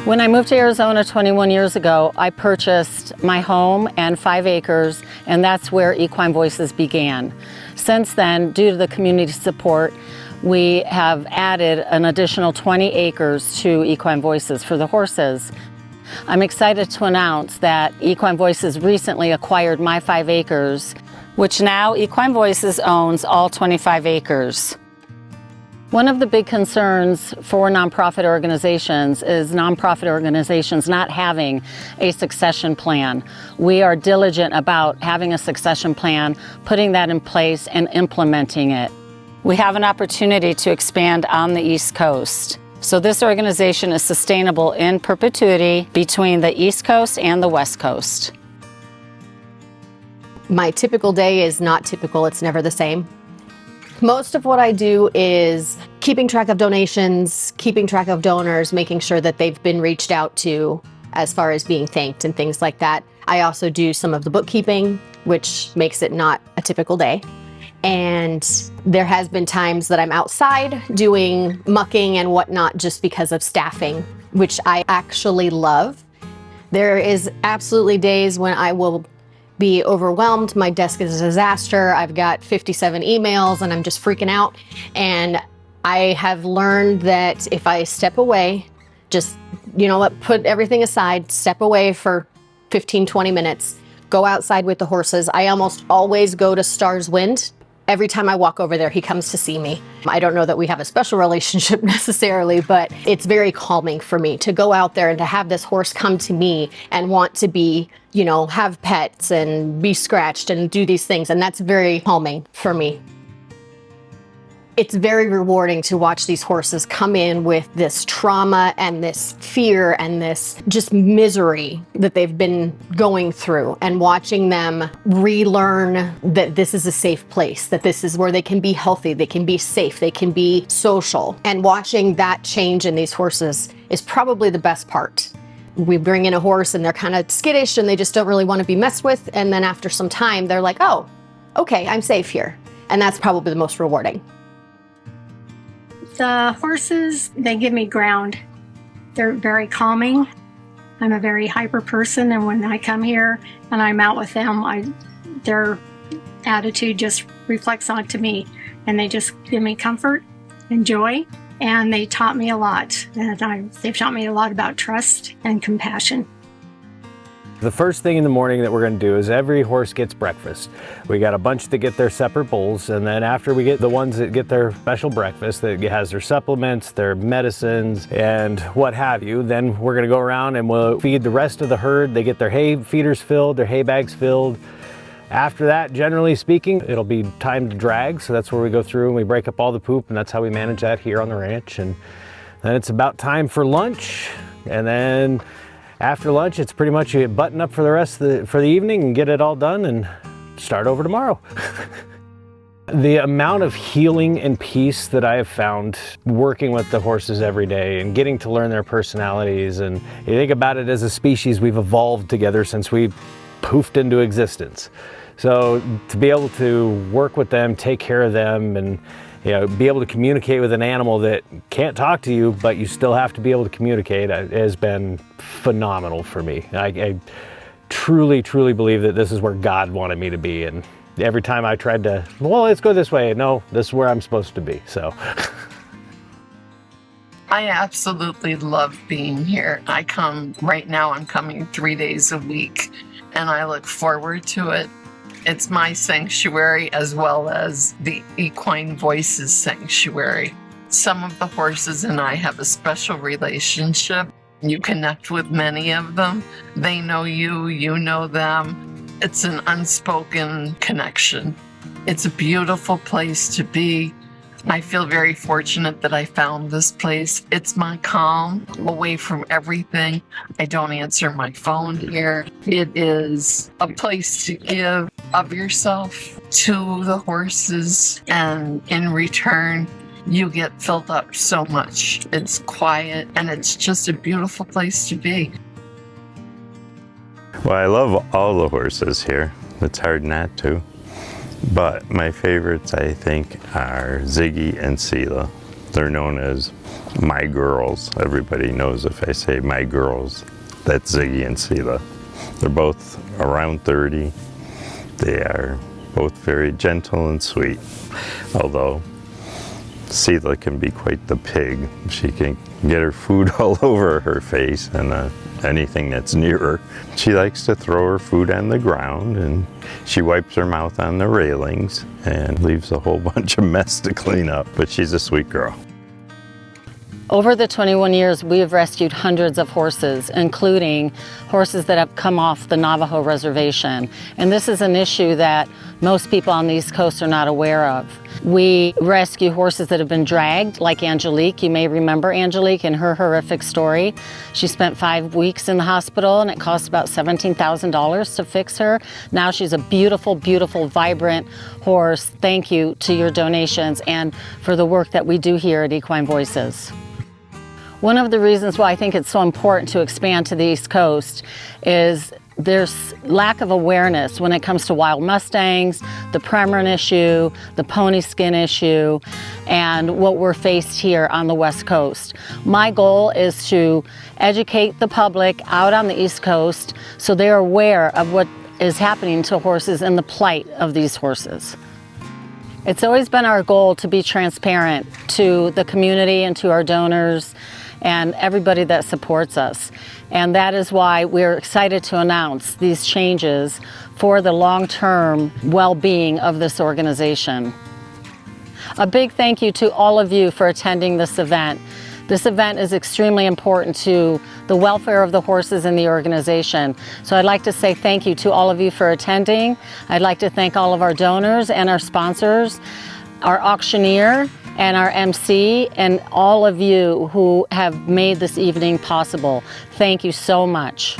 When I moved to Arizona 21 years ago, I purchased my home and 5 acres, and that's where Equine Voices began. Since then, due to the community support, we have added an additional 20 acres to Equine Voices for the horses. I'm excited to announce that Equine Voices recently acquired my 5 acres, which now Equine Voices owns all 25 acres. One of the big concerns for nonprofit organizations is nonprofit organizations not having a succession plan. We are diligent about having a succession plan, putting that in place and implementing it. We have an opportunity to expand on the East Coast. So this organization is sustainable in perpetuity between the East Coast and the West Coast. My typical day is not typical, it's never the same. Most of what I do is keeping track of donations, keeping track of donors, making sure that they've been reached out to as far as being thanked and things like that. I also do some of the bookkeeping, which makes it not a typical day. And there has been times that I'm outside doing mucking and whatnot just because of staffing, which I actually love. There is absolutely days when I will be overwhelmed. My desk is a disaster. I've got 57 emails and I'm just freaking out. And I have learned that if I step away, just, you know what, put everything aside, step away for 15, 20 minutes, go outside with the horses. I almost always go to Star's Wind. Every time I walk over there, he comes to see me. I don't know that we have a special relationship necessarily, but it's very calming for me to go out there and to have this horse come to me and want to be, you know, have pets and be scratched and do these things. And that's very calming for me. It's very rewarding to watch these horses come in with this trauma and this fear and this just misery that they've been going through, and watching them relearn that this is a safe place, that this is where they can be healthy, they can be safe, they can be social. And watching that change in these horses is probably the best part. We bring in a horse and they're kind of skittish and they just don't really want to be messed with. And then after some time, they're like, oh, okay, I'm safe here. And that's probably the most rewarding. The horses, they give me ground. They're very calming. I'm a very hyper person, and when I come here and I'm out with them, their attitude just reflects onto me, and they just give me comfort and joy, and they taught me a lot. They've taught me a lot about trust and compassion. The first thing in the morning that we're going to do is every horse gets breakfast. We got a bunch that get their separate bowls, and then after we get the ones that get their special breakfast that has their supplements, their medicines, and what have you, then we're going to go around and we'll feed the rest of the herd. They get their hay feeders filled, their hay bags filled. After that, generally speaking, it'll be time to drag, so that's where we go through and we break up all the poop, and that's how we manage that here on the ranch. And then it's about time for lunch, and then after lunch, it's pretty much you button up for the rest of the evening and get it all done and start over tomorrow. The amount of healing and peace that I have found working with the horses every day and getting to learn their personalities, and you think about it, as a species, we've evolved together since we poofed into existence. So to be able to work with them, take care of them, and be able to communicate with an animal that can't talk to you, but you still have to be able to communicate, has been phenomenal for me. I truly, truly believe that this is where God wanted me to be. And every time I tried to, well, let's go this way. No, this is where I'm supposed to be, so. I absolutely love being here. Right now I'm coming 3 days a week, and I look forward to it. It's my sanctuary as well as the Equine Voices Sanctuary. Some of the horses and I have a special relationship. You connect with many of them. They know you, you know them. It's an unspoken connection. It's a beautiful place to be. I feel very fortunate that I found this place. It's my calm, away from everything. I don't answer my phone here. It is a place to give of yourself to the horses, and in return, you get filled up so much. It's quiet, and it's just a beautiful place to be. Well, I love all the horses here. It's hard not to. But my favorites, I think, are Ziggy and Sela. They're known as my girls. Everybody knows if I say my girls, that's Ziggy and Sela. They're both around 30. They are both very gentle and sweet, although Sela can be quite the pig. She can get her food all over her face and anything that's near her. She likes to throw her food on the ground, and she wipes her mouth on the railings and leaves a whole bunch of mess to clean up, but she's a sweet girl. Over the 21 years, we have rescued hundreds of horses, including horses that have come off the Navajo reservation. And this is an issue that most people on the East Coast are not aware of. We rescue horses that have been dragged, like Angelique. You may remember Angelique and her horrific story. She spent 5 weeks in the hospital, and it cost about $17,000 to fix her. Now she's a beautiful, beautiful, vibrant horse. Thank you to your donations and for the work that we do here at Equine Voices. One of the reasons why I think it's so important to expand to the East Coast is there's lack of awareness when it comes to wild Mustangs, the Premarin issue, the pony skin issue, and what we're faced here on the West Coast. My goal is to educate the public out on the East Coast so they're aware of what is happening to horses and the plight of these horses. It's always been our goal to be transparent to the community and to our donors and everybody that supports us. And that is why we're excited to announce these changes for the long-term well-being of this organization. A big thank you to all of you for attending this event. This event is extremely important to the welfare of the horses in the organization. So I'd like to say thank you to all of you for attending. I'd like to thank all of our donors and our sponsors, our auctioneer, and our MC, and all of you who have made this evening possible. Thank you so much.